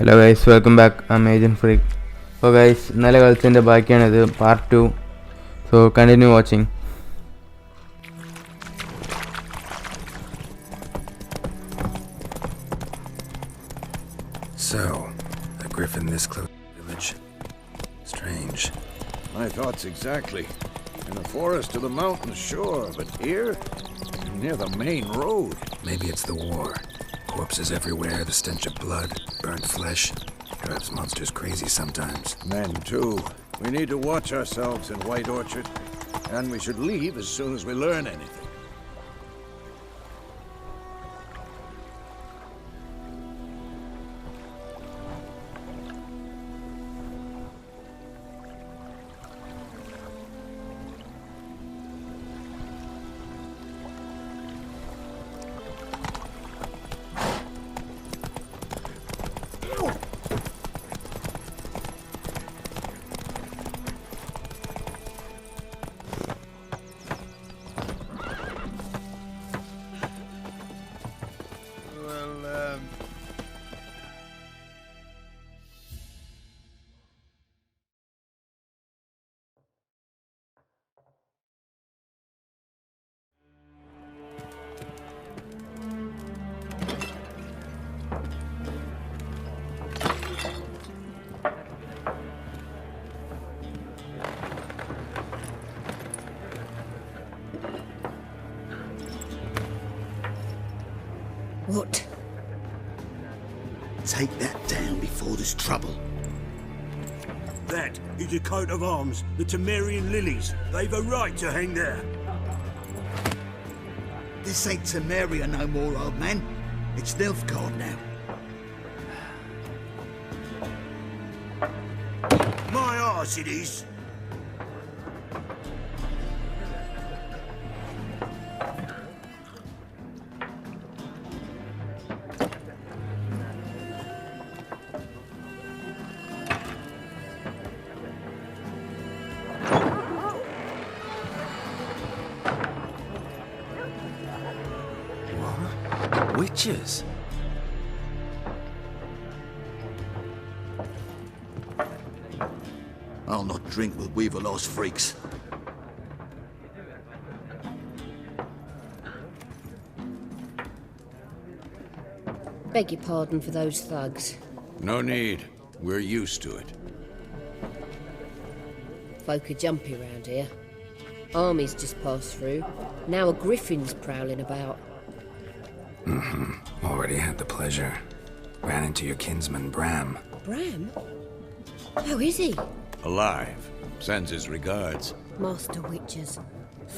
Hello guys, welcome back. I'm Agent Freak. So guys, ഇന്നലെ കളിച്ചതിൻ്റെ ബാക്കിയാണിത് part 2. So continue watching. So, a griffin this close to the village. Strange. My thoughts exactly. In the forest to the mountains, sure, but here? Near the main road. Maybe it's the war. Corpses everywhere, the stench of blood, burnt flesh. Drives monsters crazy sometimes. Men, too. We need to watch ourselves in White Orchard. And we should leave as soon as we learn anything. What? Take that down before there's trouble. That is a coat of arms, the Temerian lilies. They've a right to hang there. This ain't Temeria no more, old man. It's Nilfgaard now. My arse it is. Witches! I'll not drink with Weaver-lost freaks. Beg your pardon for those thugs. No need. We're used to it. Folk are jumpy round here. Armies just passed through. Now a griffin's prowling about. Already had the pleasure. Ran into your kinsman, Bram. Bram? How is he? Alive. Sends his regards. Master Witches.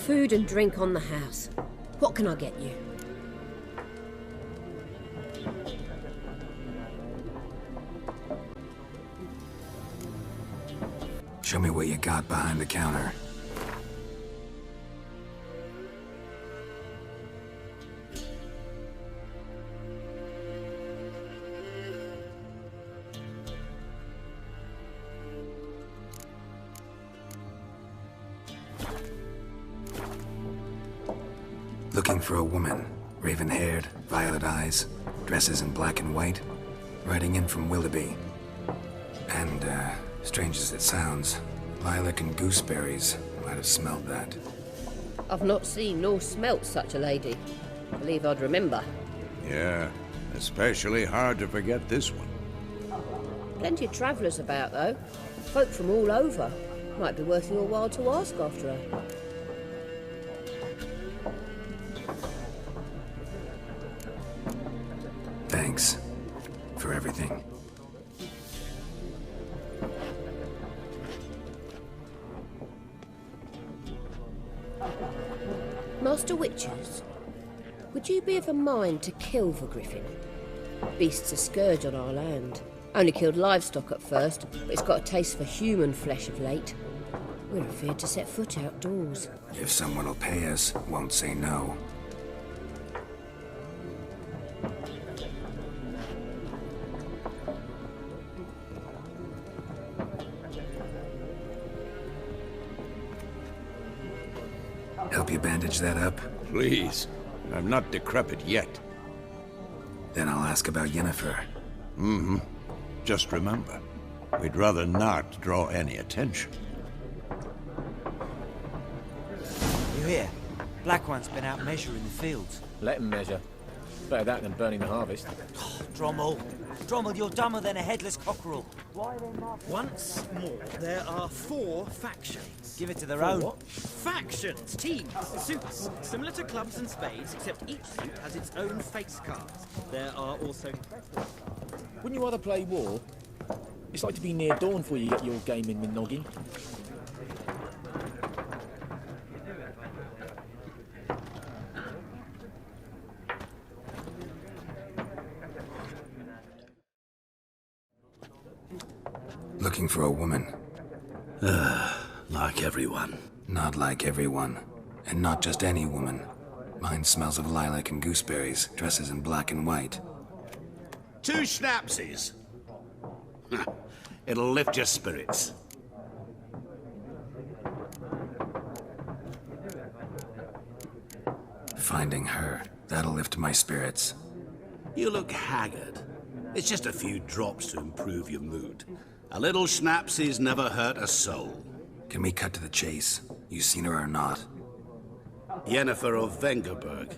Food and drink on the house. What can I get you? Show me what you got behind the counter. Looking for a woman. Raven-haired, violet eyes, dresses in black and white. Riding in from Willoughby. And, strange as it sounds, lilac and gooseberries might have smelled that. I've not seen nor smelt such a lady. Believe I'd remember. Yeah, especially hard to forget this one. Plenty of travellers about, though. Folk from all over. Might be worth your while to ask after her. Thanks for everything. Master Witches, would you be of a mind to kill the griffin? Beast's a scourge on our land. Only killed livestock at first, but it's got a taste for human flesh of late. We're afeard to set foot outdoors. If someone will pay us, won't say no. Help you bandage that up? Please. I'm not decrepit yet. Then I'll ask about Yennefer. Just remember, we'd rather not draw any attention. You hear? Black One's been out measuring the fields. Let him measure. Better that than burning the harvest. Drommel. Drommel, you're dumber than a headless cockerel. Once more, there are 4 factions. Give it to their own. Factions, teams, suits, similar to clubs and spades, except each suit has its own face cards. There are also... Wouldn't you rather play war? It's like to be near dawn before you get your game in with noggin. Looking for a woman. Like everyone. Not like everyone. And not just any woman. Mine smells of lilac and gooseberries, dresses in black and white. 2 schnapsies. It'll lift your spirits. Finding her, that'll lift my spirits. You look haggard. It's just a few drops to improve your mood. A little schnapsies never hurt a soul. Can we cut to the chase? You seen her or not? Yennefer of Vengerberg.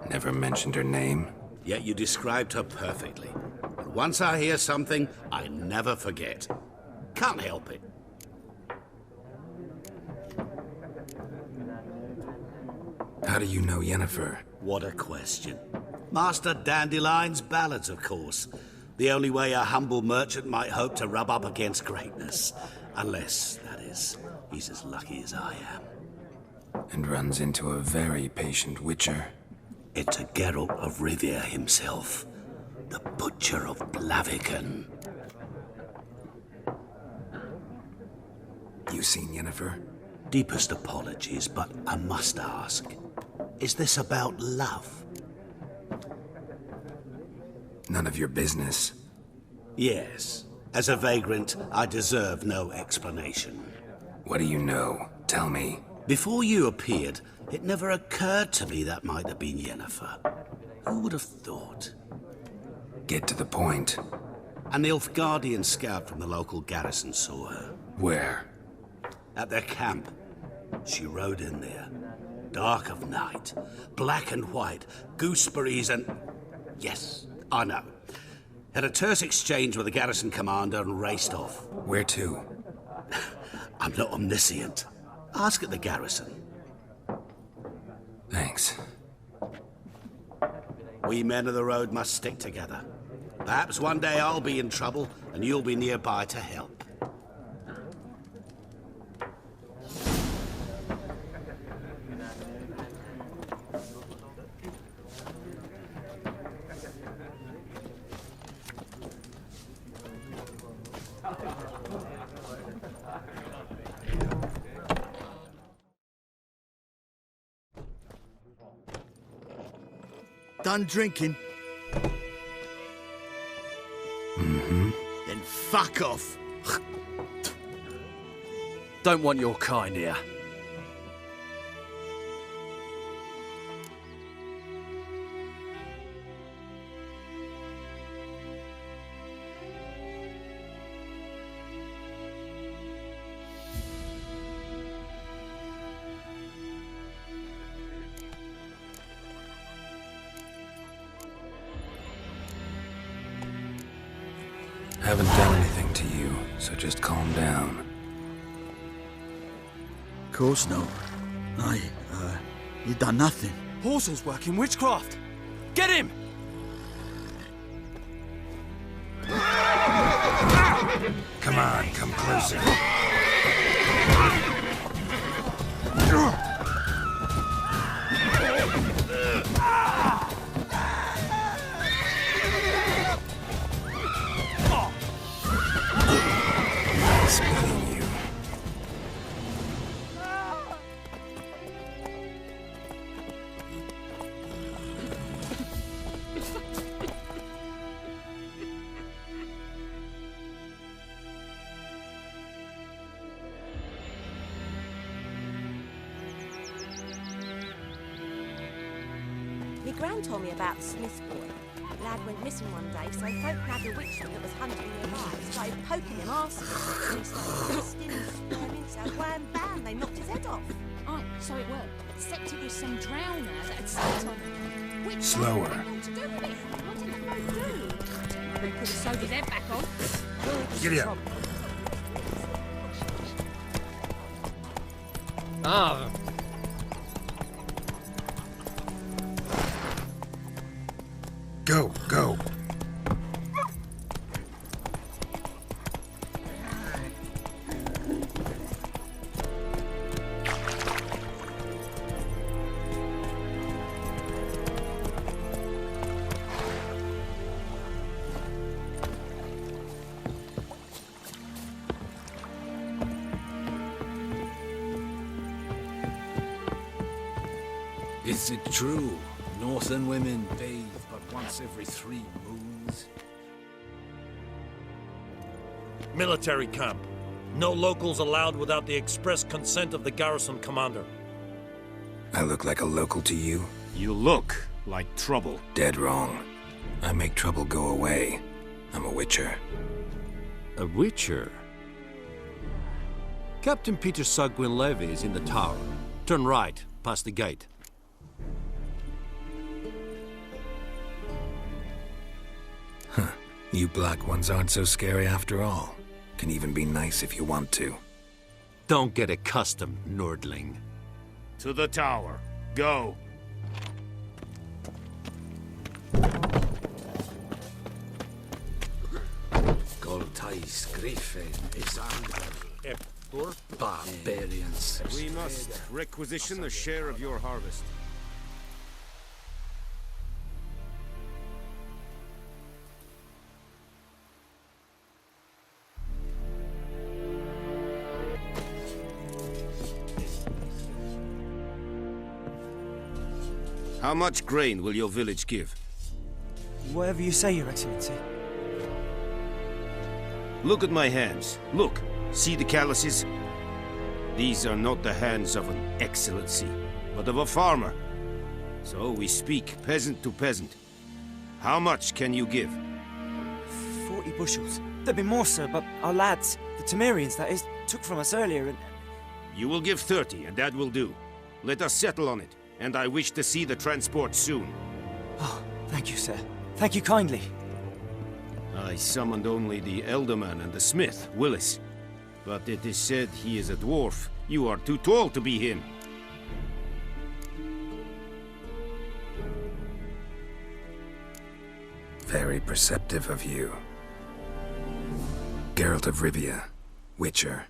Never mentioned her name. Yet you described her perfectly. And once I hear something, I never forget. Can't help it. How do you know Yennefer? What a question. Master Dandelion's ballads, of course. The only way a humble merchant might hope to rub up against greatness. Unless, that is, he's as lucky as I am. And runs into a very patient witcher. It's a Geralt of Rivia himself. The Butcher of Blaviken. You seen Yennefer? Deepest apologies, but I must ask. Is this about love? None of your business. Yes. As a vagrant, I deserve no explanation. What do you know? Tell me. Before you appeared, it never occurred to me that might have been Yennefer. Who would have thought? Get to the point. An Nilfgaardian scout from the local garrison saw her. Where? At their camp. She rode in there. Dark of night. Black and white. Gooseberries and... Yes, I know. Had a terse exchange with the garrison commander and raced off. Where to? I'm not omniscient. Ask at the garrison. Thanks. We men of the road must stick together. Perhaps one day I'll be in trouble and you'll be nearby to help. Done drinking? Mm-hmm. Then fuck off. Don't want your kind here. Haven't done anything to you, so just calm down. Of course not. You done nothing. Horsel's working witchcraft. Get him! Come on, come closer. Spitting you. Gran told me about the Smith's boy. Lad went missing one day, so folk nabbed a witchman that was hunting nearby. Started poking him arsenal. And he started twisting and squirming, so wham bam, they knocked his head off. Oh, so it worked. Except it was some drowner that had sat on him. Which Slower. What to do with it? What did the folk do? They could have sewed his head back on. Giddy up. Ah. Go, go. Is it true? Northern women bathe but once every 3 moons? Military camp. No locals allowed without the express consent of the garrison commander. I look like a local to you? You look like trouble. Dead wrong. I make trouble go away. I'm a witcher. A witcher? Captain Peter Sagwin Levy is in the tower. Turn right, past the gate. You black ones aren't so scary after all. Can even be nice if you want to. Don't get accustomed, Nordling. To the tower. Go. Goltais Griffin is under barbarians. We must requisition the share of your harvest. How much grain will your village give? Whatever you say, Your Excellency. Look at my hands. Look. See the calluses? These are not the hands of an excellency, but of a farmer. So we speak peasant to peasant. How much can you give? 40 bushels. There'd be more, sir, but our lads, the Temerians, that is, took from us earlier and... You will give 30, and that will do. Let us settle on it, and I wish to see the transport soon. Oh, thank you, sir. Thank you kindly. I summoned only the Elderman and the smith, Willis. But it is said he is a dwarf. You are too tall to be him. Very perceptive of you. Geralt of Rivia, Witcher.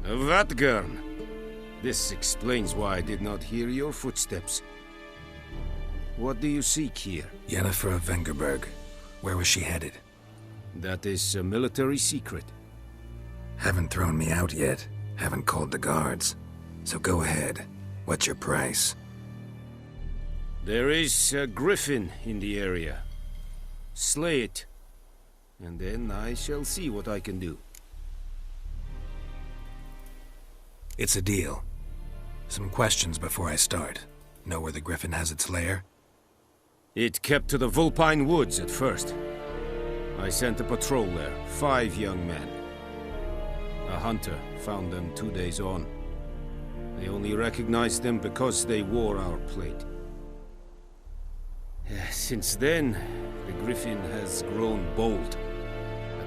Vatgern. This explains why I did not hear your footsteps. What do you seek here? Yennefer of Vengerberg. Where was she headed? That is a military secret. Haven't thrown me out yet. Haven't called the guards. So go ahead. What's your price? There is a griffin in the area. Slay it. And then I shall see what I can do. It's a deal. Some questions before I start. Know where the griffin has its lair? It kept to the Vulpine Woods at first. I sent a patrol there, 5 young men. A hunter found them 2 days on. They only recognized them because they wore our plate. Since then, the griffin has grown bold.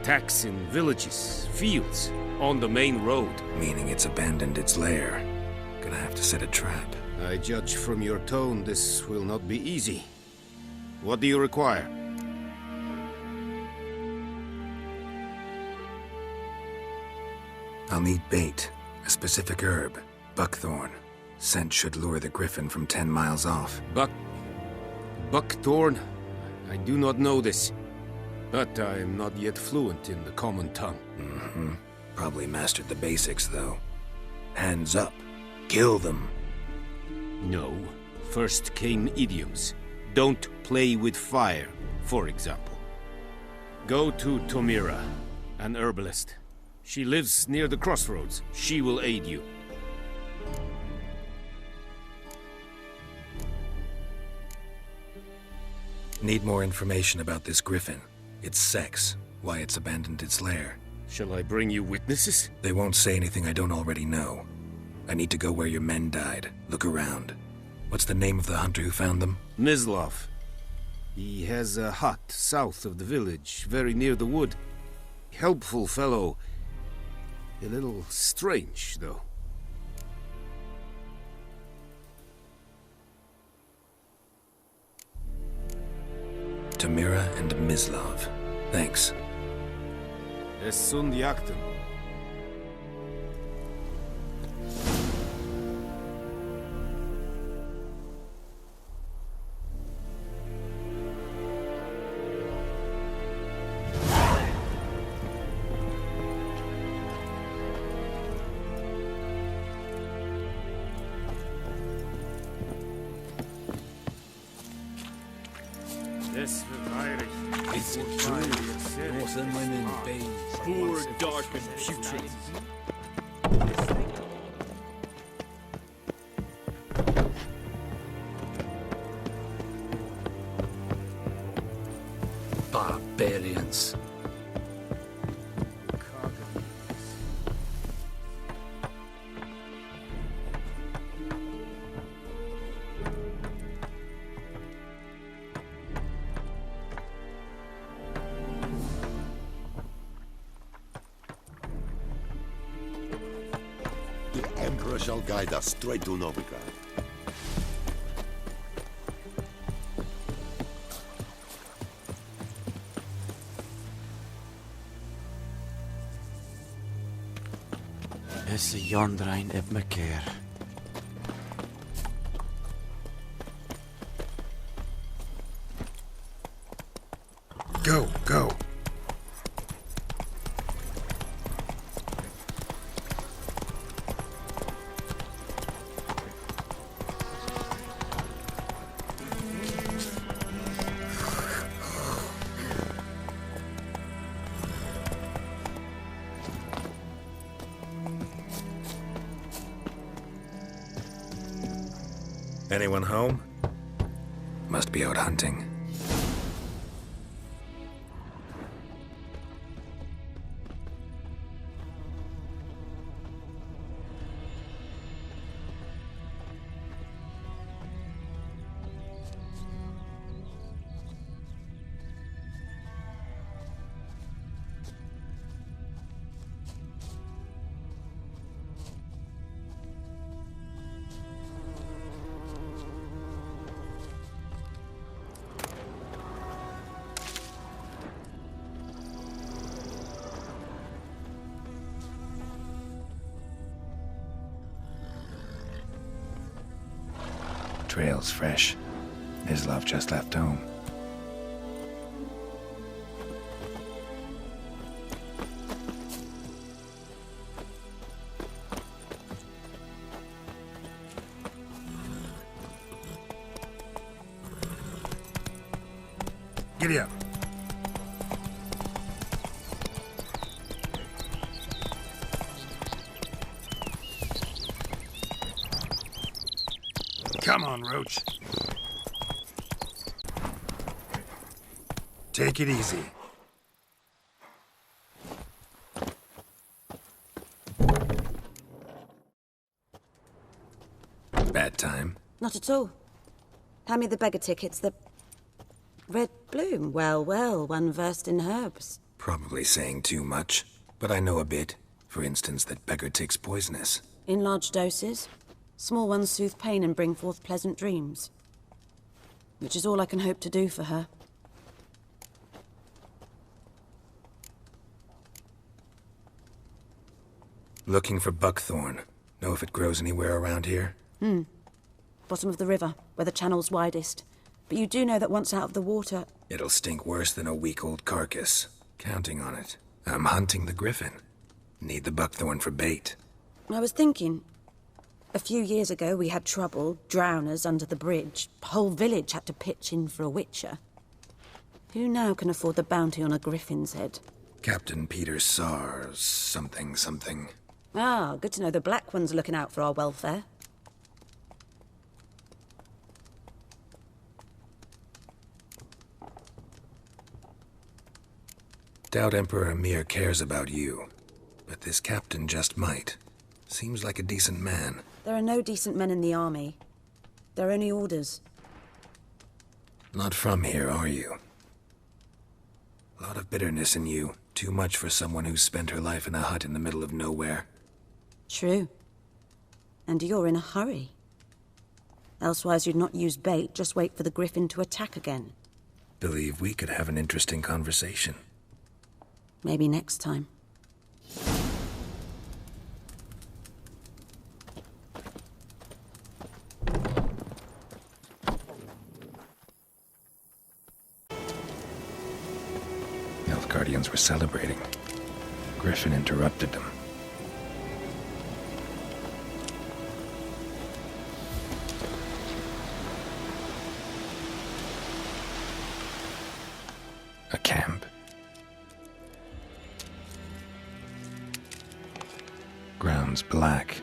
Attacks in villages, fields, on the main road. Meaning it's abandoned its lair. Gonna have to set a trap. I judge from your tone this will not be easy. What do you require? I'll need bait, a specific herb, buckthorn. Scent should lure the griffin from 10 miles off. Buckthorn? I do not know this. But I am not yet fluent in the common tongue. Mm-hmm. Probably mastered the basics, though. Hands up. Kill them. No. First came idioms. Don't play with fire, for example. Go to Tomira, an herbalist. She lives near the crossroads. She will aid you. Need more information about this griffin. Its sex, why it's abandoned its lair. Shall I bring you witnesses? They won't say anything I don't already know. I need to go where your men died. Look around. What's the name of the hunter who found them? Mislav. He has a hut south of the village, very near the wood. Helpful fellow. A little strange, though. Tamira and Mislav. Thanks. Es sunt jakten. It's true. Northern women bathe. Poor, dark, and putrid. Barbarians. The Emperor shall guide us straight to Novigrad. Is yondrain eb me keer. Go, go. Anyone home? Must be out hunting. Trail's fresh. Mislav just left home. Giddy up. Come on, Roach. Take it easy. Bad time? Not at all. Hand me the beggar tickets, the red bloom. Well, well, one versed in herbs. Probably saying too much, but I know a bit. For instance, that beggar tick's poisonous. In large doses. Small ones soothe pain and bring forth pleasant dreams. Which is all I can hope to do for her. Looking for buckthorn. Know if it grows anywhere around here? Bottom of the river, where the channel's widest. But you do know that once out of the water... It'll stink worse than a week-old carcass. Counting on it. I'm hunting the griffin. Need the buckthorn for bait. I was thinking... A few years ago, we had trouble, drowners under the bridge. Whole village had to pitch in for a witcher. Who now can afford the bounty on a griffin's head? Captain Peter Sars, something. Ah, good to know the Black One's looking out for our welfare. Doubt Emperor Emir cares about you, but this captain just might. Seems like a decent man. There are no decent men in the army. There are only orders. Not from here, are you? A lot of bitterness in you. Too much for someone who's spent her life in a hut in the middle of nowhere. True. And you're in a hurry. Elsewise you'd not use bait, just wait for the griffin to attack again. Believe we could have an interesting conversation. Maybe next time. Guardians were celebrating. Griffin interrupted them. A camp. Grounds black,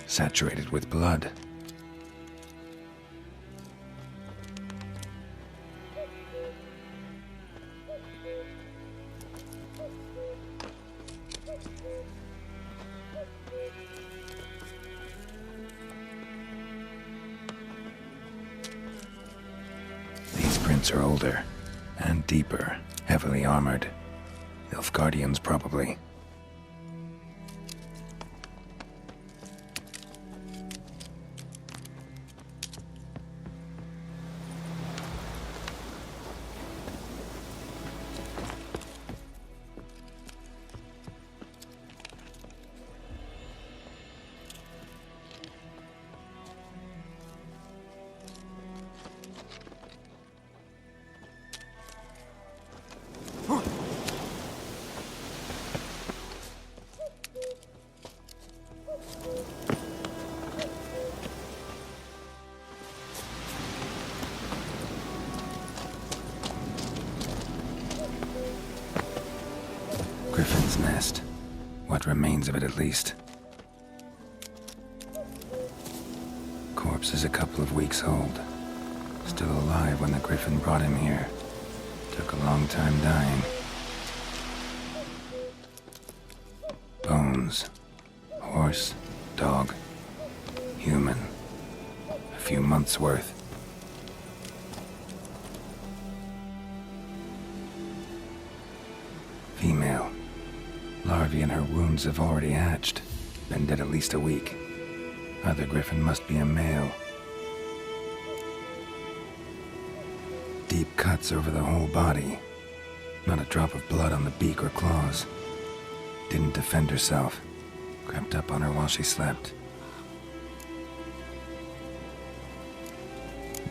saturated with blood. Are older and deeper, heavily armored. Nilfgaardians, probably. Griffin's nest. What remains of it, at least. Corpse is a couple of weeks old. Still alive when the griffin brought him here. Took a long time dying. Bones. Horse, dog, human. A few months' worth. Female. Larvae in her wounds have already hatched. Been dead at least a week. Other griffin must be a male. Deep cuts over the whole body. Not a drop of blood on the beak or claws. Didn't defend herself. Crept up on her while she slept.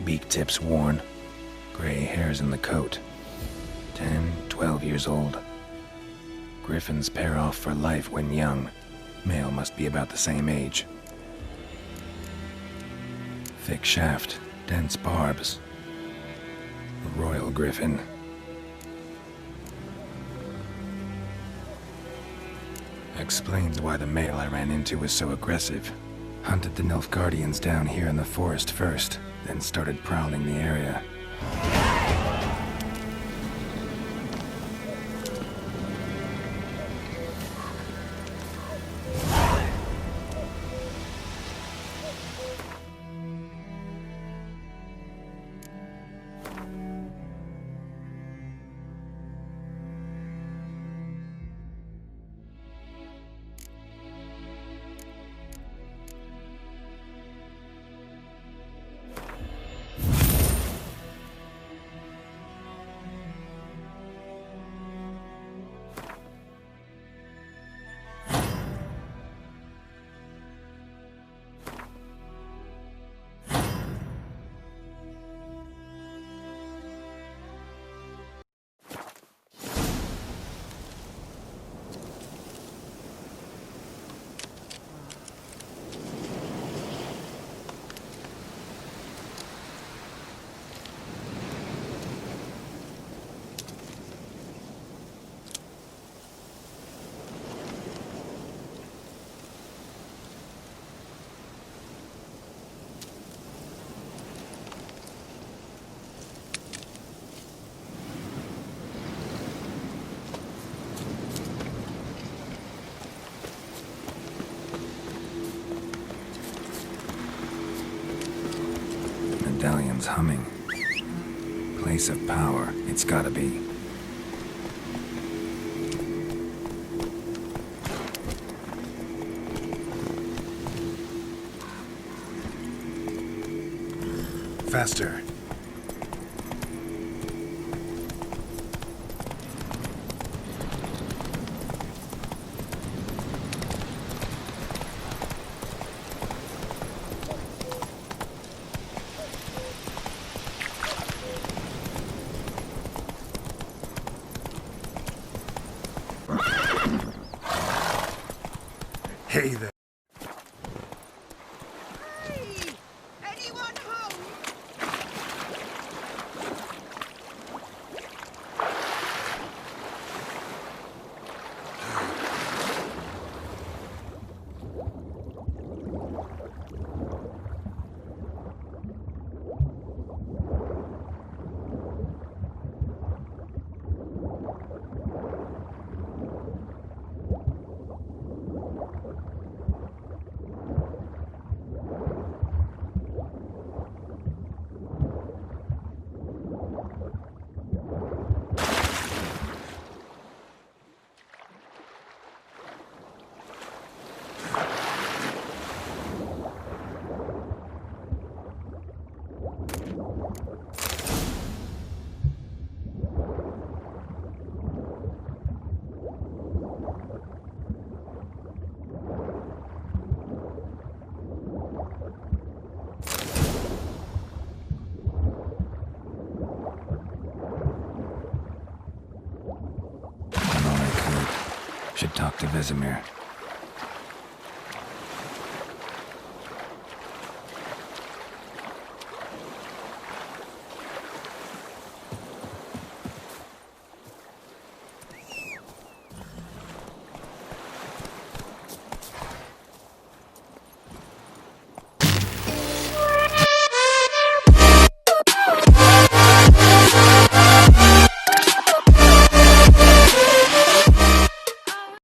Beak tips worn. Gray hairs in the coat. 10, 12 years old. Griffins pair off for life when young. Male must be about the same age. Thick shaft, dense barbs. A royal griffin. Explains why the male I ran into was so aggressive. Hunted the Nilfgaardians down here in the forest first, then started prowling the area. humming. Place of power, it's gotta be. Faster. Hey there. Should talk to Vesemir.